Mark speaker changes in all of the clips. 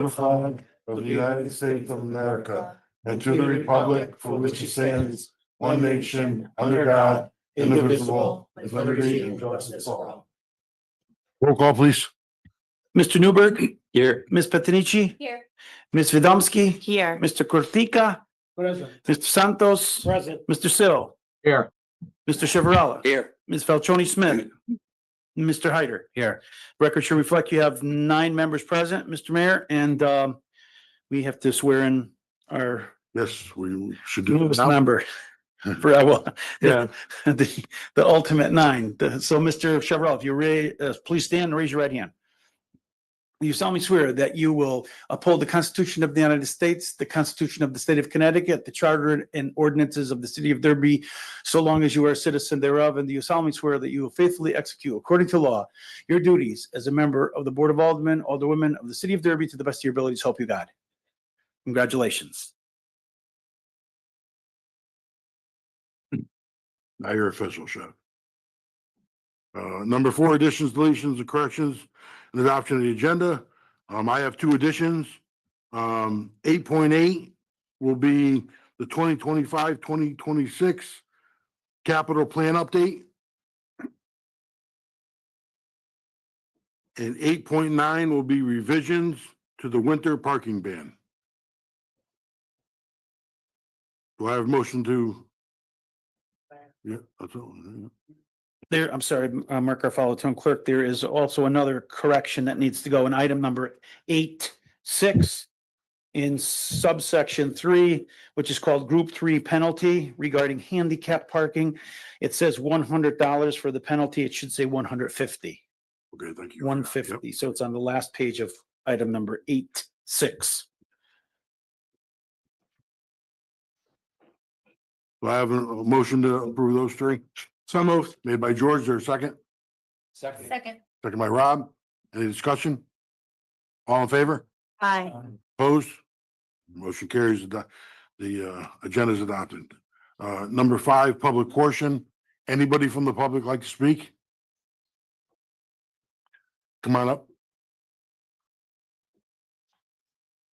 Speaker 1: the flag of the United States of America and to the republic for which it stands, one nation, under God, indivisible, with liberty and justice for all. Roll call, please.
Speaker 2: Mr. Newberg. Here. Ms. Petinici.
Speaker 3: Here.
Speaker 2: Ms. Vidomski.
Speaker 3: Here.
Speaker 2: Mr. Cortica.
Speaker 1: Present.
Speaker 2: Mr. Santos.
Speaker 1: Present.
Speaker 2: Mr. Sill.
Speaker 1: Here.
Speaker 2: Mr. Cheverella.
Speaker 1: Here.
Speaker 2: Ms. Falcone Smith. Mr. Hyder. Here. Record should reflect you have 9 members present, Mr. Mayor, and we have to swear in our
Speaker 1: Yes, we should do
Speaker 2: newest
Speaker 1: it now.
Speaker 2: member. For
Speaker 1: Yeah.
Speaker 2: the ultimate 9. So Mr. Cheverella, if you're please stand and raise your right hand. You solemnly swear that you will uphold the Constitution of the United States, the Constitution of the State of Connecticut, the Charter and ordinances of the City of Derby, so long as you are a citizen thereof, and do you solemnly swear that you will faithfully execute, according to law, your duties as a member of the Board of Aldermen, Alderwomen of the City of Derby to the best of your abilities. Help you God. Congratulations.
Speaker 1: Now you're official, Chef. Number 4, additions, deletions, and corrections, and adoption of the agenda. I have 2 additions. 8.8 will be the 2025-2026 capital plan update. And 8.9 will be revisions to the winter parking ban. Do I have a motion to? Yeah, that's all.
Speaker 2: There, I'm sorry, Mark Garfalo, Town Clerk, there is also another correction that needs to go in item number 8.6 in subsection 3, which is called Group 3 penalty regarding handicap parking. It says $100 for the penalty. It should say 150.
Speaker 1: Okay, thank you.
Speaker 2: 150. So it's on the last page of item number 8.6.
Speaker 1: Do I have a motion to approve those 3? So moved. Made by George, there a second?
Speaker 3: Second.
Speaker 1: Second by Rob. Any discussion? All in favor?
Speaker 3: Aye.
Speaker 1: Opposed? Motion carries. The agenda is adopted. Number 5, public portion. Anybody from the public like to speak? Come on up.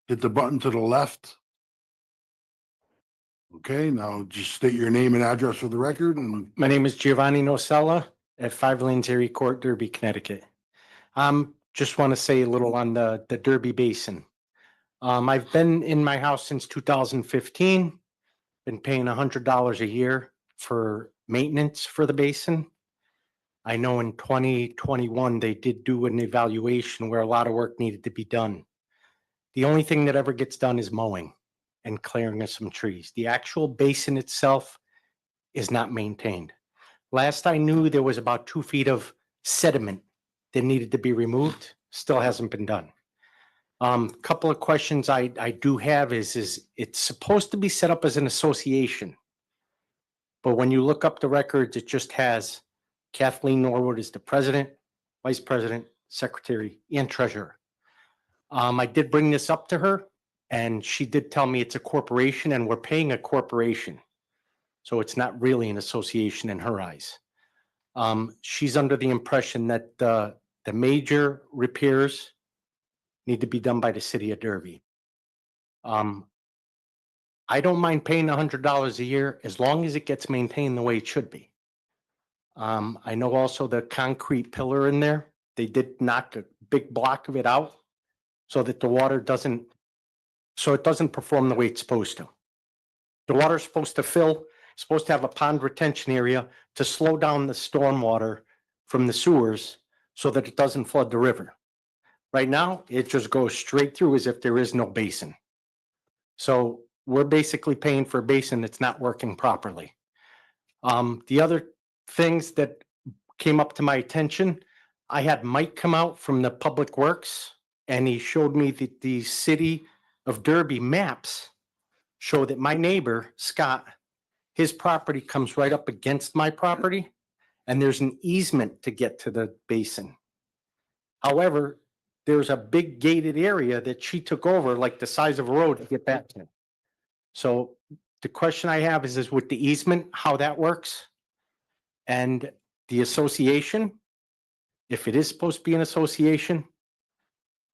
Speaker 1: Hit the button to the left. Okay, now just state your name and address for the record and
Speaker 4: My name is Giovanni Nocella at 5 Lanes Erie Court, Derby, Connecticut. Just want to say a little on the Derby Basin. I've been in my house since 2015, been paying $100 a year for maintenance for the basin. I know in 2021, they did do an evaluation where a lot of work needed to be done. The only thing that ever gets done is mowing and clearing of some trees. The actual basin itself is not maintained. Last I knew, there was about 2 feet of sediment that needed to be removed. Still hasn't been done. Couple of questions I do have is it's supposed to be set up as an association. But when you look up the records, it just has Kathleen Norwood as the president, vice president, secretary, and treasurer. I did bring this up to her, and she did tell me it's a corporation and we're paying a corporation. So it's not really an association in her eyes. She's under the impression that the major repairs need to be done by the city of Derby. I don't mind paying $100 a year as long as it gets maintained the way it should be. I know also the concrete pillar in there, they did knock a big block of it out so that the water doesn't perform the way it's supposed to. The water's supposed to supposed to have a pond retention area to slow down the stormwater from the sewers so that it doesn't flood the river. Right now, it just goes straight through as if there is no basin. So we're basically paying for a basin that's not working properly. The other things that came up to my attention, I had Mike come out from the Public Works, and he showed me that the city of Derby maps show that my neighbor, Scott, his property comes right up against my property, and there's an easement to get to the basin. However, there's a big gated area that she took over, like the size of a road, to get back to. So the question I have is with the easement, how that works? And the association, if it is supposed to be an association,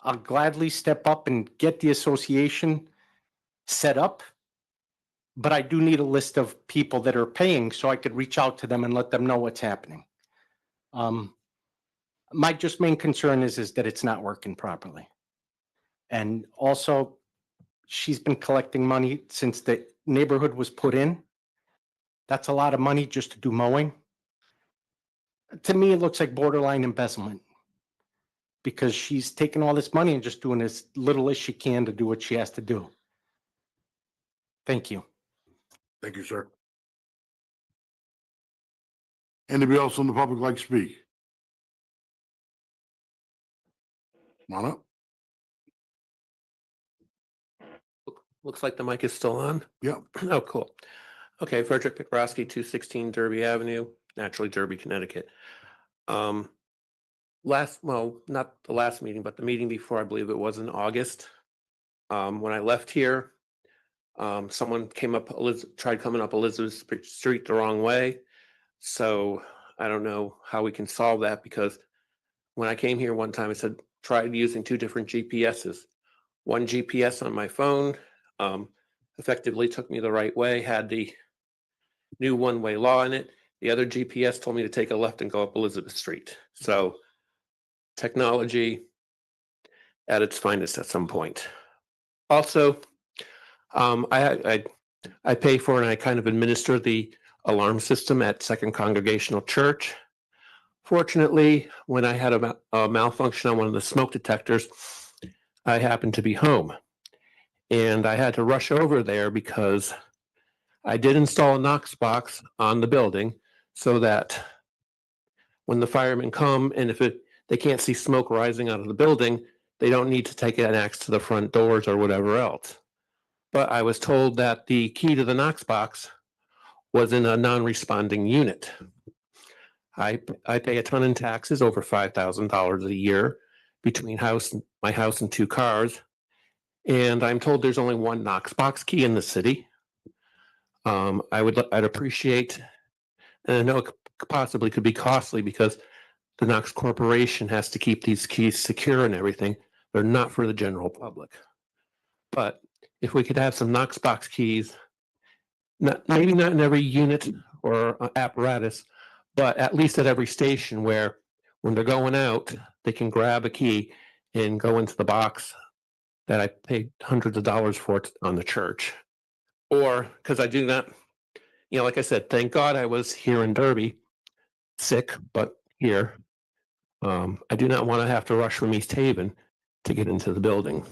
Speaker 4: I'll gladly step up and get the association set up. But I do need a list of people that are paying so I could reach out to them and let them know what's happening. My just main concern is that it's not working properly. And also, she's been collecting money since the neighborhood was put in. That's a lot of money just to do mowing. To me, it looks like borderline embezzlement, because she's taking all this money and just doing as little as she can to do what she has to do. Thank you.
Speaker 1: Thank you, sir. Anybody else in the public like to speak? Come on up.
Speaker 3: Looks like the mic is still on.
Speaker 1: Yeah.
Speaker 3: Oh, cool. Okay, Frederick Pikrowski, 216 Derby Avenue, naturally Derby, Connecticut. Well, not the last meeting, but the meeting before, I believe it was in August. When I left here, someone tried coming up Elizabeth Street the wrong way. So I don't know how we can solve that, because when I came here one time, I said, tried using 2 different GPSs. One GPS on my phone effectively took me the right way, had the new one-way law in it. The other GPS told me to take a left and go up Elizabeth Street. So technology at its finest at some point. Also, I pay for and I kind of administer the alarm system at Second Congregational Church. Fortunately, when I had a malfunction on one of the smoke detectors, I happened to be home. And I had to rush over there because I did install a Knox box on the building so that when the firemen come and they can't see smoke rising out of the building, they don't need to take an axe to the front doors or whatever else. But I was told that the key to the Knox box was in a non-responding unit. I pay a ton in taxes, over $5,000 a year, between my house and 2 cars. And I'm told there's only one Knox box key in the city. I'd appreciate, and I know it possibly could be costly because the Knox Corporation has to keep these keys secure and everything. They're not for the general public. But if we could have some Knox box keys, maybe not in every unit or apparatus, but at least at every station, where when they're going out, they can grab a key and go into the box that I paid hundreds of dollars for on the church. Or, because I do not, like I said, thank God I was here in Derby, sick, but here. I do not want to have to rush from East Haven to get into the building.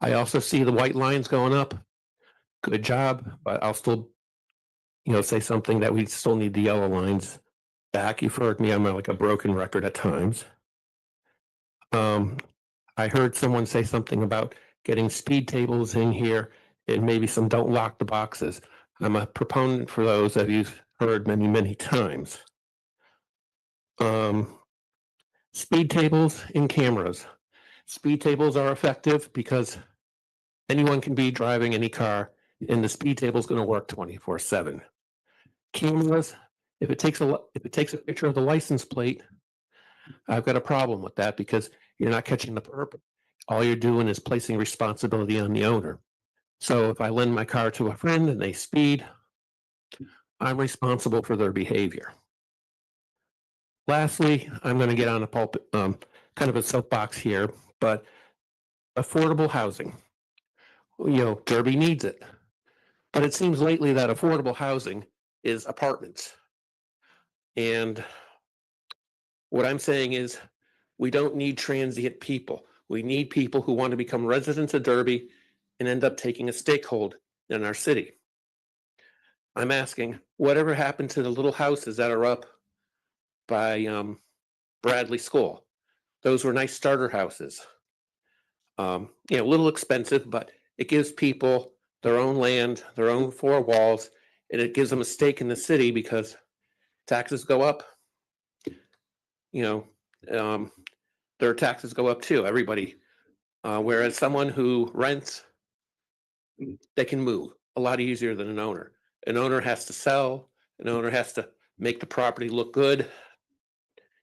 Speaker 3: I also see the white lines going up. Good job, but I'll still, say something that we still need the yellow lines back. You've heard me, I'm like a broken record at times. I heard someone say something about getting speed tables in here and maybe some don't lock the boxes. I'm a proponent for those that you've heard many, many times. Speed tables and cameras. Speed tables are effective because anyone can be driving any car and the speed table is going to work 24/7. Cameras, if it takes a picture of the license plate, I've got a problem with that, because you're not catching the perp. All you're doing is placing responsibility on the owner. So if I lend my car to a friend and they speed, I'm responsible for their behavior. Lastly, I'm going to get on a pulpit, kind of a soapbox here, but affordable housing. Derby needs it. But it seems lately that affordable housing is apartments. And what I'm saying is, we don't need transient people. We need people who want to become residents of Derby and end up taking a stakehold in our city. I'm asking, whatever happened to the little houses that are up by Bradley School? Those were nice starter houses. A little expensive, but it gives people their own land, their own 4 walls, and it gives them a stake in the city, because taxes go up. Their taxes go up too, everybody. Whereas someone who rents, they can move a lot easier than an owner. An owner has to sell, an owner has to make the property look good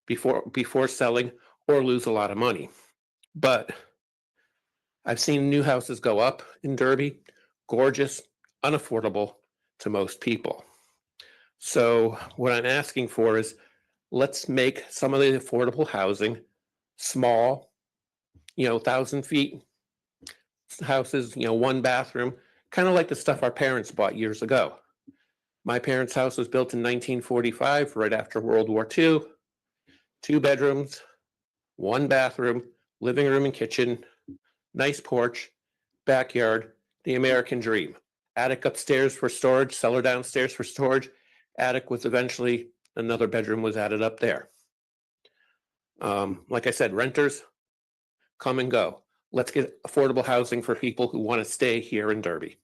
Speaker 3: before selling, or lose a lot of money. But I've seen new houses go up in Derby, gorgeous, unaffordable to most people. So what I'm asking for is, let's make some of the affordable housing small, 1,000 feet houses, 1 bathroom, kind of like the stuff our parents bought years ago. My parents' house was built in 1945, right after World War II. 2 bedrooms, 1 bathroom, living room and kitchen, nice porch, backyard, the American dream. Attic upstairs for storage, cellar downstairs for storage. Attic was eventually, another bedroom was added up there. Like I said, renters come and go. Let's get affordable housing for people who want to stay here in Derby.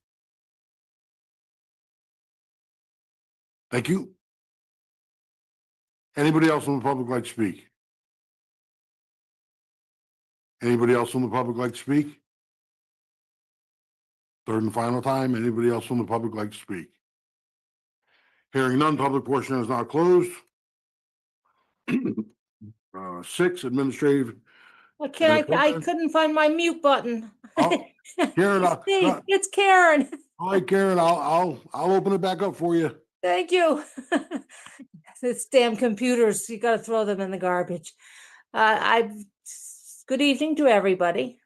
Speaker 1: Thank you. Anybody else from the public like to speak? Anybody else from the public like to speak? Third and final time, anybody else from the public like to speak? Hearing none, public portion is now closed. 6, administrative.
Speaker 5: I can't, I
Speaker 1: appointment.
Speaker 5: couldn't find my mute button.
Speaker 1: Oh, Karen,
Speaker 5: It's me, it's Karen.
Speaker 1: all right, Karen, I'll open it back up for you.
Speaker 5: Thank you. This damn computers, you gotta throw them in the garbage. Good evening to everybody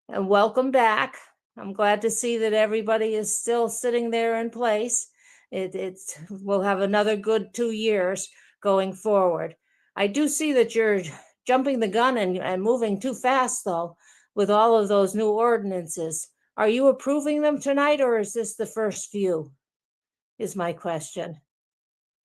Speaker 5: and welcome back. I'm glad to see that everybody is still sitting there in place. We'll have another good 2 years going forward. I do see that you're jumping the gun and moving too fast though, with all of those new ordinances. Are you approving them tonight or is this the first few? Is my question.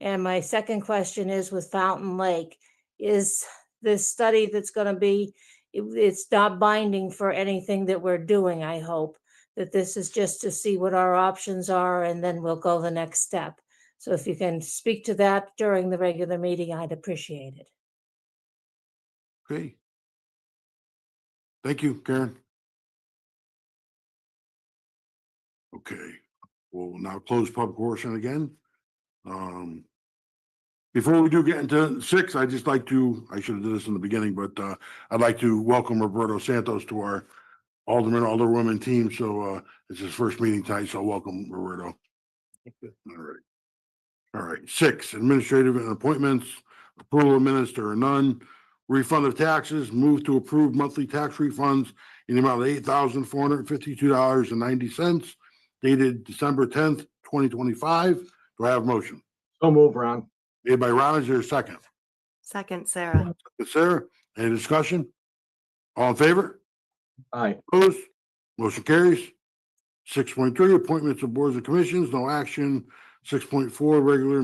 Speaker 5: And my second question is with Fountain Lake, is this study that's gonna be, it's not binding for anything that we're doing, I hope. That this is just to see what our options are and then we'll go the next step. So if you can speak to that during the regular meeting, I'd appreciate it.
Speaker 1: Okay. Thank you, Karen. Okay, we'll now close public portion again. Before we do get into 6, I should have did this in the beginning, but I'd like to welcome Roberto Santos to our Alderman, Alderwomen team. So it's his first meeting tonight, so welcome, Roberto. All right. 6, administrative and appointments, approval of minutes, there are none. Refund of taxes, move to approve monthly tax refunds in the amount of $8,452.90 dated December 10th, 2025. Do I have a motion?
Speaker 6: So move, Ron.
Speaker 1: Made by Ron, is there a second?
Speaker 7: Second, Sarah.
Speaker 1: Sarah, any discussion? All in favor?
Speaker 6: Aye.
Speaker 1: Opposed? Motion carries. 6.3, appointments of boards and commissions, no action. 6.4, regular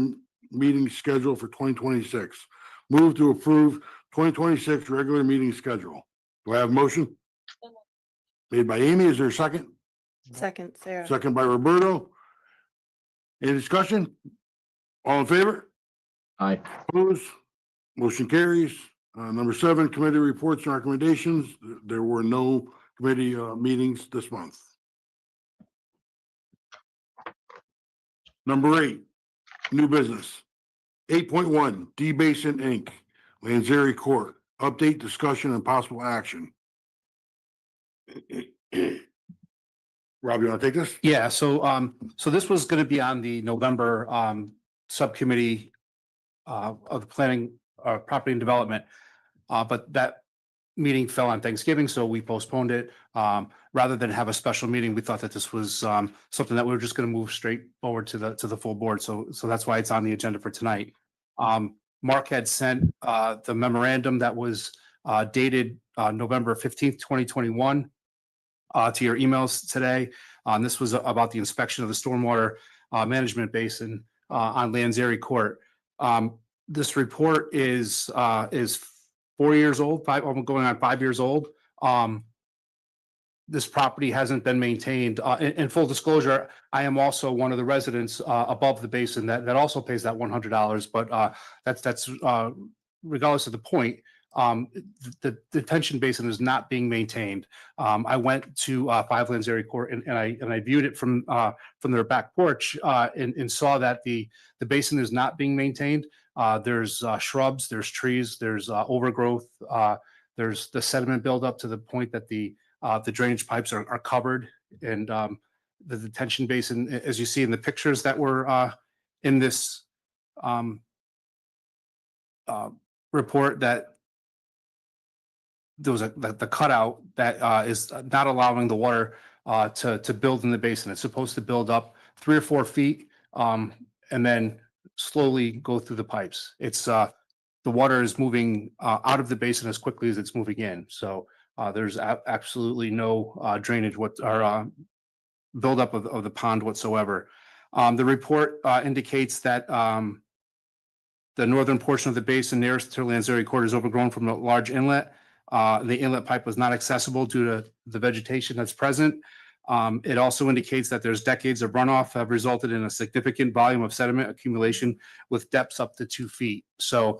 Speaker 1: meeting schedule for 2026. Move to approve 2026 regular meeting schedule. Do I have a motion? Made by Amy, is there a second?
Speaker 7: Second, Sarah.
Speaker 1: Second by Roberto. Any discussion? All in favor?
Speaker 6: Aye.
Speaker 1: Opposed? Motion carries. Number 7, committee reports and recommendations. There were no committee meetings this month. Number 8, new business. 8.1, D Basin Inc., Lanzeri Court, update, discussion, and possible action. Rob, you want to take this?
Speaker 2: Yeah, so this was going to be on the November subcommittee of the planning, property and development. But that meeting fell on Thanksgiving, so we postponed it. Rather than have a special meeting, we thought that this was something that we were just going to move straight forward to the full board. So that's why it's on the agenda for tonight. Mark had sent the memorandum that was dated November 15th, 2021 to your emails today. This was about the inspection of the stormwater management basin on Lanzeri Court. This report is 4 years old, going on 5 years old. This property hasn't been maintained. In full disclosure, I am also one of the residents above the basin that also pays that $100. But that's regardless of the point. The detention basin is not being maintained. I went to 5 Lanzeri Court and I viewed it from their back porch and saw that the basin is not being maintained. There's shrubs, there's trees, there's overgrowth.
Speaker 8: There's the sediment buildup to the point that the drainage pipes are covered, and the detention basin, as you see in the pictures that were in this report, that there was the cutout that is not allowing the water to build in the basin. It's supposed to build up 3 or 4 feet and then slowly go through the pipes. It's the water is moving out of the basin as quickly as it's moving in. So there's absolutely no drainage or buildup of the pond whatsoever. The report indicates that the northern portion of the basin nearest to Lanzeri Court is overgrown from a large inlet. The inlet pipe was not accessible due to the vegetation that's present. It also indicates that there's decades of runoff have resulted in a significant volume of sediment accumulation with depths up to 2 feet. So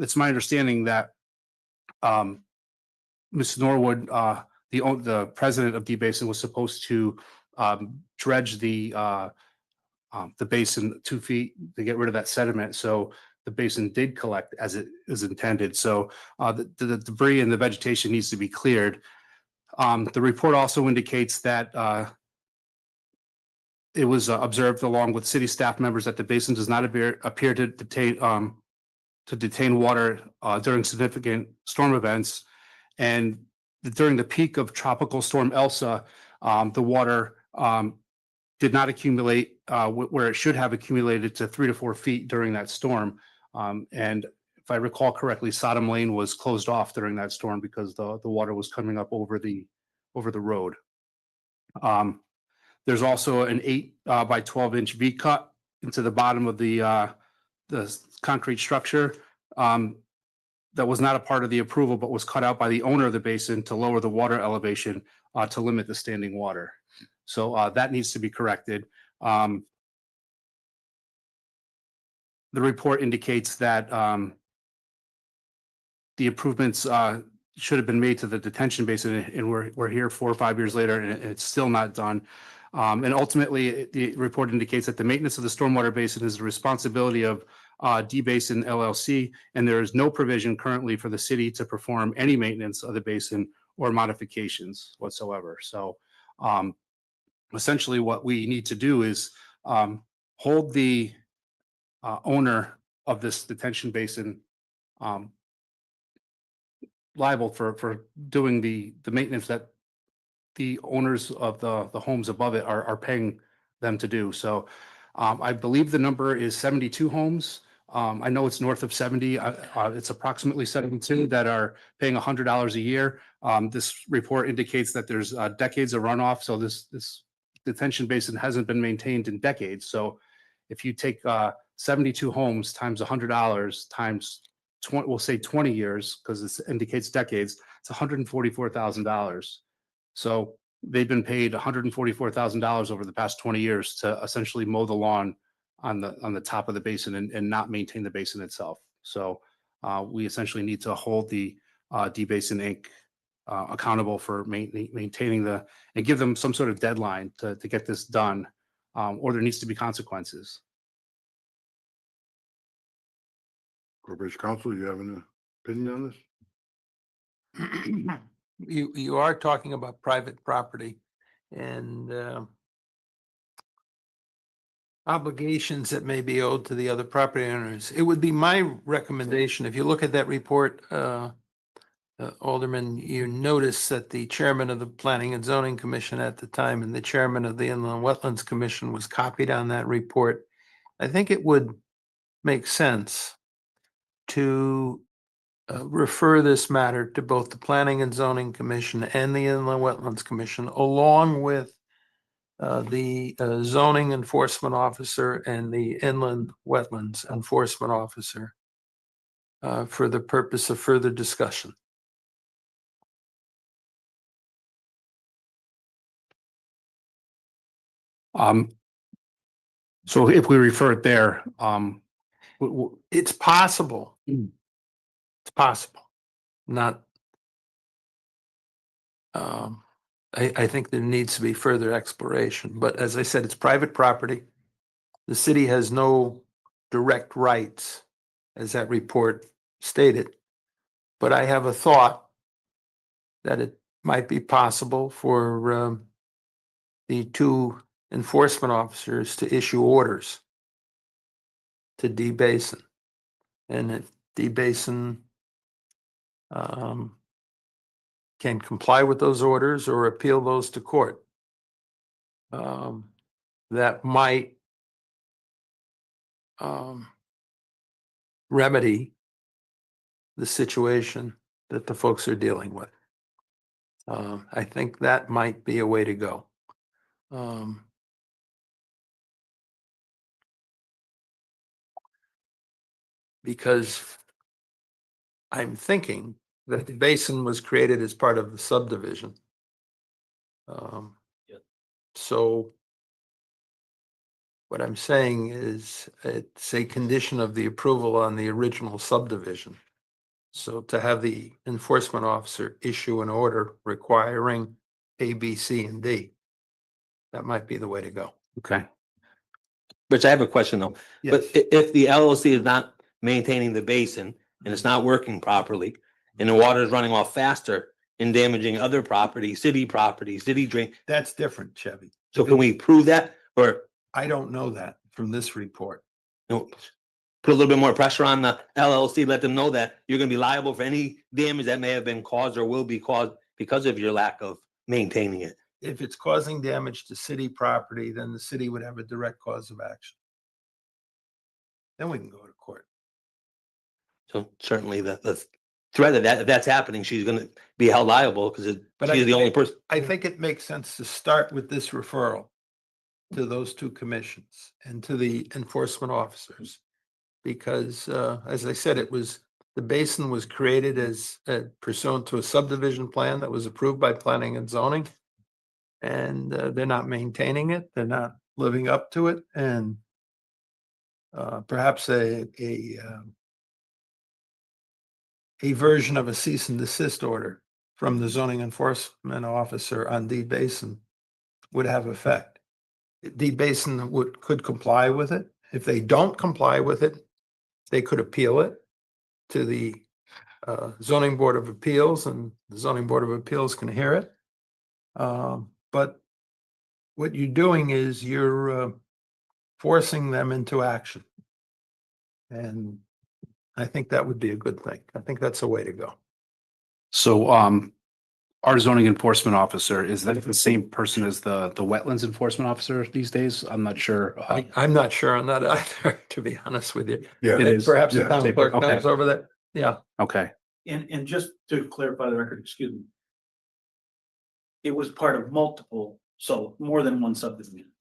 Speaker 8: it's my understanding that Ms. Norwood, the president of D Basin, was supposed to dredge the basin 2 feet to get rid of that sediment. So the basin did collect as it is intended. So the debris and the vegetation needs to be cleared. The report also indicates that it was observed along with city staff members that the basin does not appear to detain water during significant storm events. And during the peak of Tropical Storm Elsa, the water did not accumulate where it should have accumulated to 3 to 4 feet during that storm. And if I recall correctly, Sodom Lane was closed off during that storm because the water was coming up over the road. There's also an 8 by 12-inch V cut into the bottom of the concrete structure that was not a part of the approval, but was cut out by the owner of the basin to lower the water elevation to limit the standing water. So that needs to be corrected. The report indicates that the improvements should have been made to the detention basin, and we're here 4 or 5 years later, and it's still not done. And ultimately, the report indicates that the maintenance of the stormwater basin is the responsibility of D Basin LLC, and there is no provision currently for the city to perform any maintenance of the basin or modifications whatsoever. So essentially what we need to do is hold the owner of this detention basin liable for doing the maintenance that the owners of the homes above it are paying them to do. So I believe the number is 72 homes. I know it's north of 70. It's approximately 72 that are paying $100 a year. This report indicates that there's decades of runoff. So this detention basin hasn't been maintained in decades. So if you take 72 homes times $100 times 20, we'll say 20 years, because it indicates decades, it's $144,000. So they've been paid $144,000 over the past 20 years to essentially mow the lawn on the top of the basin and not maintain the basin itself. So we essentially need to hold the D Basin Inc. Accountable for maintaining and give them some sort of deadline to get this done, or there needs to be consequences.
Speaker 1: Corporation Counsel, you have an opinion on this?
Speaker 9: You are talking about private property and obligations that may be owed to the other property owners. It would be my recommendation, if you look at that report, Alderman, you notice that the chairman of the Planning and Zoning Commission at the time and the chairman of the Inland Wetlands Commission was copied on that report. I think it would make sense to refer this matter to both the Planning and Zoning Commission and the Inland Wetlands Commission, along with the zoning enforcement officer and the inland wetlands enforcement officer for the purpose of further discussion.
Speaker 8: So if we refer it there,
Speaker 9: It's possible. It's possible. Not. I think there needs to be further exploration, but as I said, it's private property. The city has no direct rights, as that report stated. But I have a thought that it might be possible for the two enforcement officers to issue orders to D Basin. And if D Basin can comply with those orders or appeal those to court, that might remedy the situation that the folks are dealing with. I think that might be a way to go. Because I'm thinking that the basin was created as part of the subdivision. So what I'm saying is it's a condition of the approval on the original subdivision. So to have the enforcement officer issue an order requiring A, B, C, and D, that might be the way to go.
Speaker 8: Okay.
Speaker 10: Rich, I have a question though. But if the LLC is not maintaining the basin and it's not working properly and the water is running off faster and damaging other property, city drain,
Speaker 9: That's different, Chevy.
Speaker 10: so can we prove that or,
Speaker 9: I don't know that from this report.
Speaker 10: you know, put a little bit more pressure on the LLC, let them know that you're gonna be liable for any damage that may have been caused or will be caused because of your lack of maintaining it?
Speaker 9: If it's causing damage to city property, then the city would have a direct cause of action. Then we can go to court.
Speaker 10: So certainly the threat of that, if that's happening, she's gonna be held liable because
Speaker 9: But
Speaker 10: she's the only person.
Speaker 9: I think it makes sense to start with this referral to those two commissions and to the enforcement officers. Because, as I said, the basin was created as pursuant to a subdivision plan that was approved by planning and zoning. And they're not maintaining it, they're not living up to it, and perhaps a version of a cease and desist order from the zoning enforcement officer on D Basin would have effect. D Basin could comply with it. If they don't comply with it, they could appeal it to the zoning board of appeals, and the zoning board of appeals can hear it. But what you're doing is you're forcing them into action. And I think that would be a good thing. I think that's a way to go.
Speaker 8: So, our zoning enforcement officer, is that the same person as the wetlands enforcement officer these days? I'm not sure.
Speaker 9: I'm not sure on that either, to be honest with you.
Speaker 1: Yeah.
Speaker 8: It is.
Speaker 9: Perhaps the
Speaker 1: Yeah.
Speaker 9: town clerk
Speaker 8: Okay.
Speaker 9: knows over there. Yeah.
Speaker 8: Okay.
Speaker 2: And just to clarify the record, excuse me. It was part of multiple, so more than one subdivision.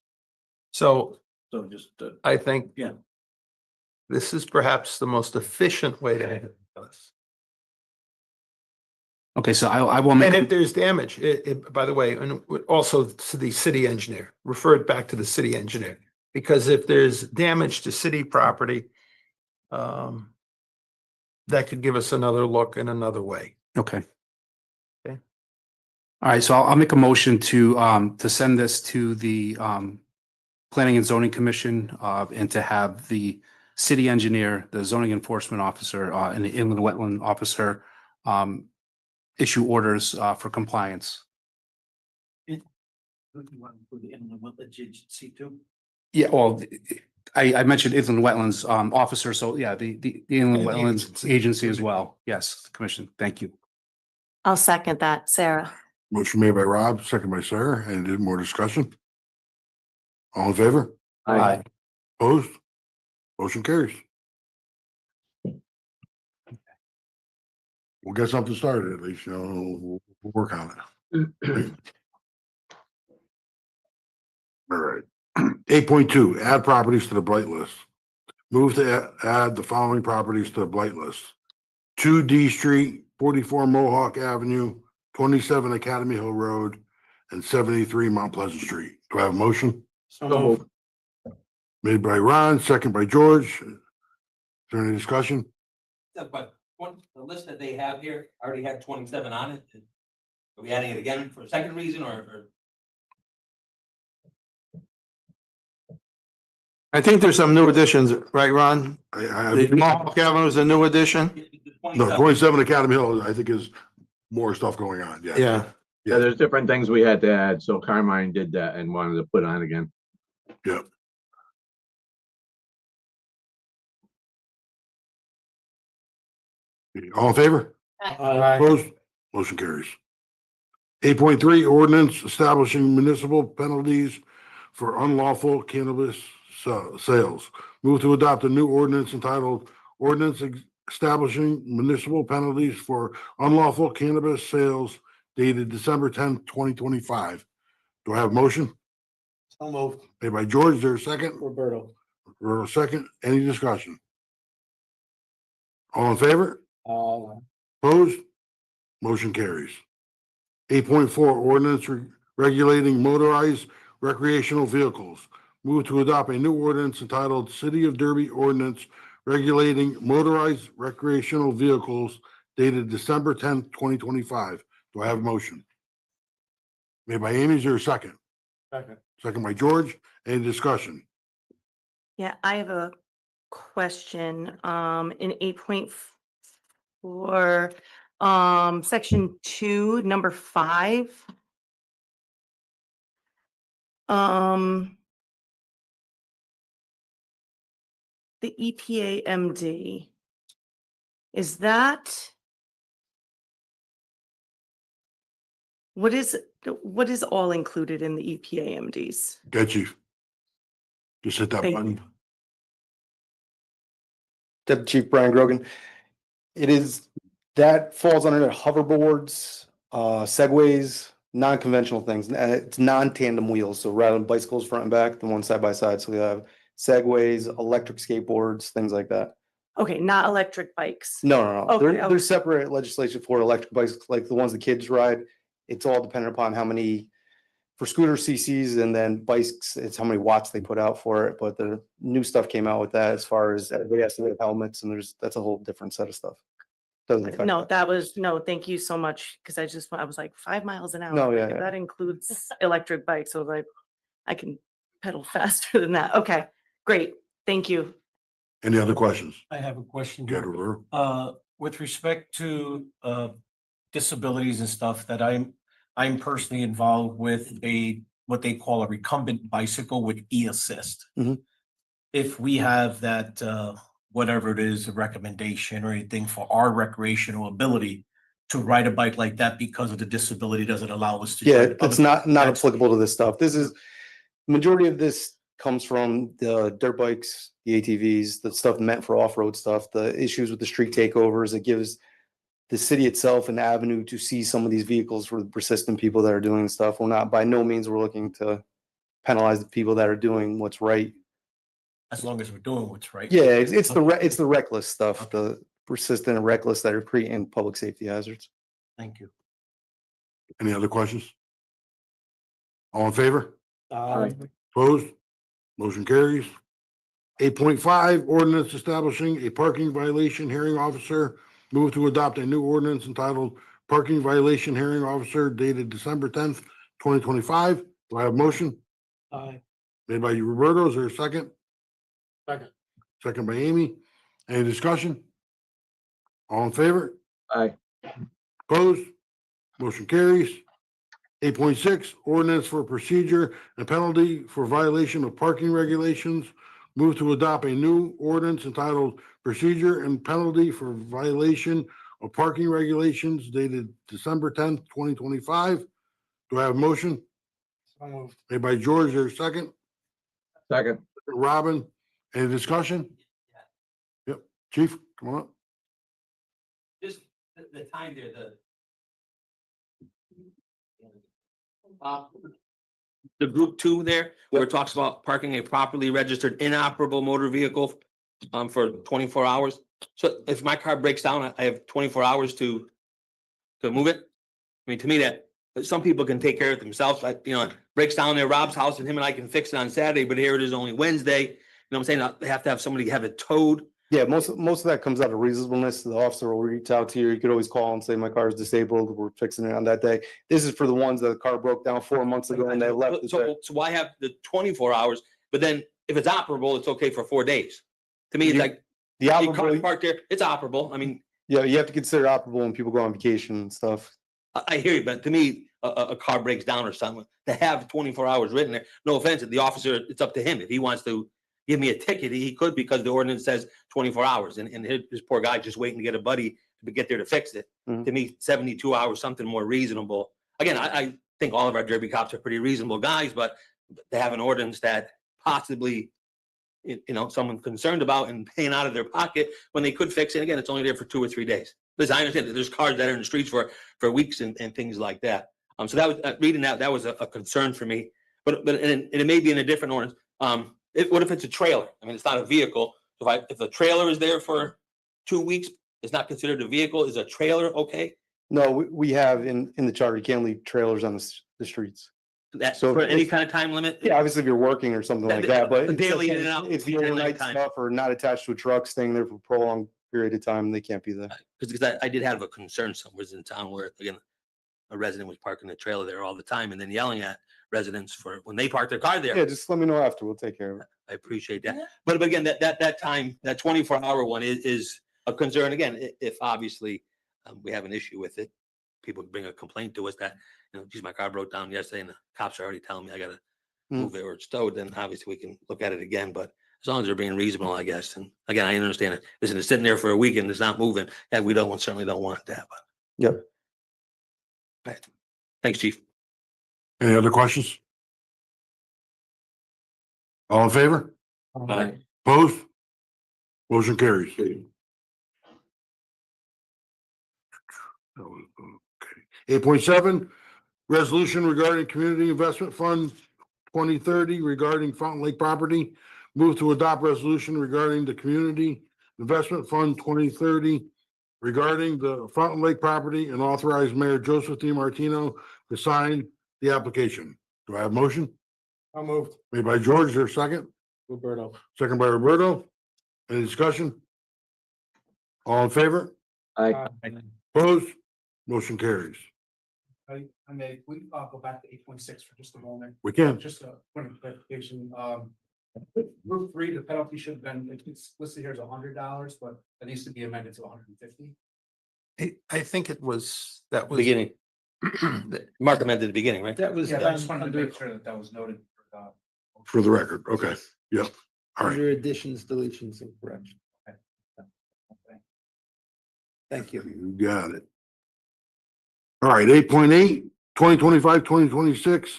Speaker 9: So
Speaker 2: So just,
Speaker 9: I think.
Speaker 2: Yeah.
Speaker 9: This is perhaps the most efficient way to handle this.
Speaker 8: Okay, so I will
Speaker 9: And
Speaker 8: make,
Speaker 9: if there's damage, by the way, and also to the city engineer, refer it back to the city engineer. Because if there's damage to city property, that could give us another look in another way.
Speaker 8: okay.
Speaker 9: Okay.
Speaker 8: All right, so I'll make a motion to send this to the Planning and Zoning Commission and to have the city engineer, the zoning enforcement officer, and the inland wetland officer issue orders for compliance.
Speaker 2: the inland wetlands agency too.
Speaker 8: Yeah, well, I mentioned inland wetlands officer, so yeah, the inland
Speaker 9: Yeah, the
Speaker 8: wetlands
Speaker 9: agency.
Speaker 8: agency as well. Yes, the commission. Thank you.
Speaker 7: I'll second that, Sarah.
Speaker 1: Motion made by Rob, second by Sarah. Any more discussion? All in favor?
Speaker 8: Aye.
Speaker 1: Opposed? Motion carries. We'll get something started at least, we'll work on it. All right. 8.2, add properties to the blight list. Move to add the following properties to the blight list. 2 D Street, 44 Mohawk Avenue, 27 Academy Hill Road, and 73 Mount Pleasant Street. Do I have a motion?
Speaker 9: So
Speaker 1: Made by Ron, second by George. Is there any discussion?
Speaker 10: But the list that they have here already had 27 on it. Are we adding it again for a second reason or?
Speaker 9: I think there's some new additions, right, Ron?
Speaker 1: I
Speaker 9: The Mohawk Avenue is a new addition.
Speaker 1: no, 27 Academy Hill, I think is more stuff going on, yeah.
Speaker 9: Yeah.
Speaker 6: Yeah, there's different things we had to add, so Carmine did that and wanted to put on again.
Speaker 1: Yep. All in favor? Opposed? Motion carries. 8.3 ordinance establishing municipal penalties for unlawful cannabis sales. Move to adopt a new ordinance entitled Ordinance Establishing Municipal Penalties for Unlawful Cannabis Sales dated December 10th, 2025. Do I have a motion?
Speaker 2: So moved.
Speaker 1: Made by George, is there a second?
Speaker 2: Roberto.
Speaker 1: Or a second? Any discussion? All in favor? Opposed? Motion carries. 8.4 ordinance regulating motorized recreational vehicles. Move to adopt a new ordinance entitled City of Derby Ordinance Regulating Motorized Recreational Vehicles dated December 10th, 2025. Do I have a motion? Made by Amy, is there a second?
Speaker 2: Second.
Speaker 1: Second by George. Any discussion?
Speaker 7: Yeah, I have a question, in 8.4, section 2, number 5. The EPA MD, is that? What is all included in the EPA MDs?
Speaker 1: Okay, Chief. Just hit that
Speaker 7: Thank
Speaker 1: button.
Speaker 11: Deputy Chief Brian Grogan. It is, that falls under the hoverboards, segways, non-conventional things. And it's non-tandem wheels. So rather than bicycles front and back, the one side by side. So we have segways, electric skateboards, things like that.
Speaker 7: Okay, not electric bikes.
Speaker 11: No.
Speaker 7: Okay,
Speaker 11: There's separate legislation for electric bikes, like the ones the kids ride. It's all dependent upon how many, for scooter CCs, and then bikes, it's how many watts they put out for it. But the new stuff came out with that as far as everybody has to wear helmets, and that's a whole different set of stuff. Doesn't affect
Speaker 7: No,
Speaker 11: that.
Speaker 7: no, thank you so much, because I was like 5 miles an hour.
Speaker 11: No,
Speaker 7: like,
Speaker 11: yeah.
Speaker 7: That includes electric bikes, so like, I can pedal faster than that. Okay, great, thank you.
Speaker 1: Any other questions?
Speaker 12: I have a question
Speaker 1: Get
Speaker 12: here.
Speaker 1: her.
Speaker 12: With respect to disabilities and stuff, that I'm personally involved with what they call a recumbent bicycle with e-assist.
Speaker 11: Mhm.
Speaker 12: If we have that, whatever it is, a recommendation or anything for our recreational ability to ride a bike like that because of the disability doesn't allow us to.
Speaker 11: Yeah,
Speaker 12: ride
Speaker 11: it's
Speaker 12: other-
Speaker 11: not
Speaker 12: that's-
Speaker 11: applicable to this stuff. This is, majority of this comes from the dirt bikes, the ATVs, the stuff meant for off-road stuff, the issues with the street takeovers. It gives the city itself an avenue to see some of these vehicles for the persistent people that are doing stuff. We're not, by no means, we're looking to penalize the people that are doing what's right.
Speaker 12: As long as we're doing what's right.
Speaker 11: Yeah, it's the reckless stuff, the persistent and reckless that are creating public safety hazards.
Speaker 12: Thank you.
Speaker 1: Any other questions? All in favor?
Speaker 6: Aye.
Speaker 1: Opposed? Motion carries. 8.5 ordinance establishing a parking violation hearing officer. Move to adopt a new ordinance entitled Parking Violation Hearing Officer dated December 10th, 2025. Do I have a motion?
Speaker 12: Aye.
Speaker 1: Made by Roberto, is there a second?
Speaker 12: Second.
Speaker 1: Second by Amy. Any discussion? All in favor?
Speaker 6: Aye.
Speaker 1: Opposed? Motion carries. 8.6 ordinance for procedure and penalty for violation of parking regulations. Move to adopt a new ordinance entitled Procedure and Penalty for Violation of Parking Regulations dated December 10th, 2025. Do I have a motion? Made by George, there a second?
Speaker 6: Second.
Speaker 1: Robin, any discussion? Yep, Chief, come on up.
Speaker 10: Just the time there, the group 2 there, where it talks about parking a properly registered inoperable motor vehicle for 24 hours. So if my car breaks down, I have 24 hours to move it. I mean, to me, that some people can take care of it themselves, like, it breaks down at Rob's house and him and I can fix it on Saturday, but here it is only Wednesday. You know what I'm saying? They have to have somebody have it towed.
Speaker 11: Yeah, most of that comes out of reasonableness. The officer will reach out to you. You could always call and say, my car is disabled. We're fixing it on that day. This is for the ones that the car broke down 4 months ago and they left it there.
Speaker 10: So why have the 24 hours? But then if it's operable, it's okay for 4 days. To me, it's like,
Speaker 11: The
Speaker 10: your car's
Speaker 11: operable,
Speaker 10: parked there, it's operable. I mean,
Speaker 11: yeah, you have to consider operable when people go on vacation and stuff.
Speaker 10: I hear you, but to me, a car breaks down or something, to have 24 hours written there, no offense, the officer, it's up to him. If he wants to give me a ticket, he could, because the ordinance says 24 hours, and his poor guy just waiting to get a buddy to get there to fix it.
Speaker 11: Mhm.
Speaker 10: To me, 72 hours, something more reasonable. Again, I think all of our Derby cops are pretty reasonable guys, but they have an ordinance that possibly, someone concerned about and paying out of their pocket when they could fix it. Again, it's only there for 2 or 3 days. Because I understand that there's cars that are in the streets for weeks and things like that. So that was, reading that was a concern for me, but it may be in a different ordinance. What if it's a trailer? I mean, it's not a vehicle. If the trailer is there for 2 weeks, it's not considered a vehicle. Is a trailer okay?
Speaker 11: No, we have in the charter, you can't leave trailers on the streets. So
Speaker 10: For any
Speaker 11: if-
Speaker 10: kind of time limit?
Speaker 11: Yeah, obviously if you're working or something like that, but
Speaker 10: Daily in and out,
Speaker 11: if the
Speaker 10: at
Speaker 11: overnight
Speaker 10: nighttime.
Speaker 11: stuff or not attached to a truck, staying there for a prolonged period of time, they can't be there.
Speaker 10: Because I did have a concern somewhere in town where, again, a resident was parking the trailer there all the time and then yelling at residents for when they park their car there.
Speaker 11: Yeah, just let me know after. We'll take care of it.
Speaker 10: I appreciate that. But again, that time, that 24-hour one is a concern. Again, if obviously we have an issue with it, people bring a complaint to us that, geez, my car broke down yesterday and the cops are already telling me I gotta move it or it's towed, then obviously we can look at it again. But as long as they're being reasonable, I guess. And again, I understand it. Listen, it's sitting there for a week and it's not moving. Yeah, we certainly don't want that, but.
Speaker 11: Yep.
Speaker 10: Right. Thanks, Chief.
Speaker 1: Any other questions? All in favor?
Speaker 10: Aye.
Speaker 1: Opposed? Motion carries. Okay. 8.7, resolution regarding Community Investment Fund 2030 regarding Fountain Lake property. Move to adopt resolution regarding the Community Investment Fund 2030 regarding the Fountain Lake property and authorize Mayor Joseph DiMartino to sign the application. Do I have a motion?
Speaker 12: I'll move.
Speaker 1: Made by George, is there a second?
Speaker 12: Roberto.
Speaker 1: Second by Roberto. Any discussion? All in favor? Opposed? Motion carries.
Speaker 8: I may, we go back to 8.6 for just a moment.
Speaker 1: We can.
Speaker 8: Just a point of clarification, Group 3, the penalty should have been, it's listed here as $100, but it needs to be amended to 150.
Speaker 9: I think it was, that was.
Speaker 10: Beginning. Mark amended the beginning, right?
Speaker 9: That was
Speaker 8: Yeah, I just
Speaker 9: done
Speaker 8: wanted to
Speaker 9: under,
Speaker 8: make sure that was noted.
Speaker 1: For the record, okay, yep, all right.
Speaker 9: under additions, deletions and corrections. Thank you.
Speaker 1: You got it. All right, 8.8, 2025-2026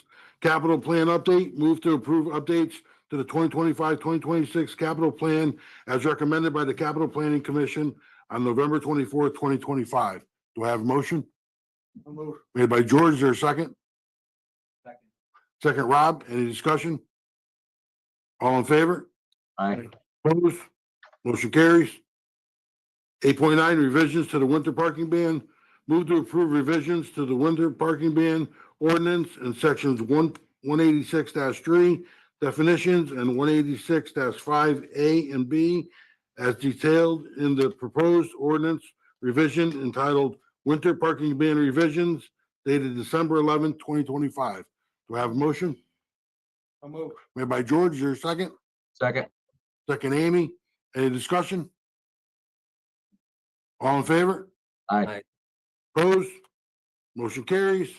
Speaker 1: capital plan update. Move to approve updates to the 2025-2026 capital plan as recommended by the Capital Planning Commission on November 24th, 2025. Do I have a motion?
Speaker 8: I'll move.
Speaker 1: Made by George, is there a second?
Speaker 8: Second.
Speaker 1: Second, Rob, any discussion? All in favor?
Speaker 6: Aye.
Speaker 1: Opposed? Motion carries. 8.9, revisions to the winter parking ban. Move to approve revisions to the winter parking ban ordinance in sections 186-3 definitions and 186-5A and B as detailed in the proposed ordinance revision entitled Winter Parking Ban Revisions dated December 11th, 2025. Do I have a motion?
Speaker 8: I'll move.
Speaker 1: Made by George, is there a second?
Speaker 6: Second.
Speaker 1: Second, Amy. Any discussion? All in favor?
Speaker 6: Aye.
Speaker 1: Opposed? Motion carries.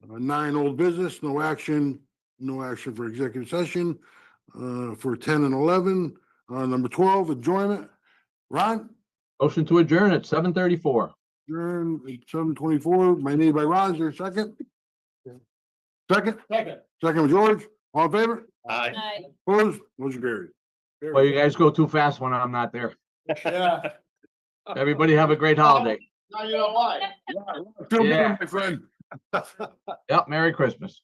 Speaker 1: 9, old business, no action for executive session. For 10 and 11, number 12, adjournment. Ron?
Speaker 6: Motion to adjourn at 7:34.
Speaker 1: Adjourn at 7:24, my name by Ron, is there a second? Second? Second, George, all in favor?
Speaker 10: Aye.
Speaker 1: Opposed? Motion carries.
Speaker 6: Well, you guys go too fast when I'm not there.
Speaker 12: Yeah.
Speaker 6: Everybody have a great holiday.
Speaker 12: Now you know why.
Speaker 1: Feel
Speaker 6: Yeah.
Speaker 1: good, my friend.
Speaker 6: Yep, Merry Christmas.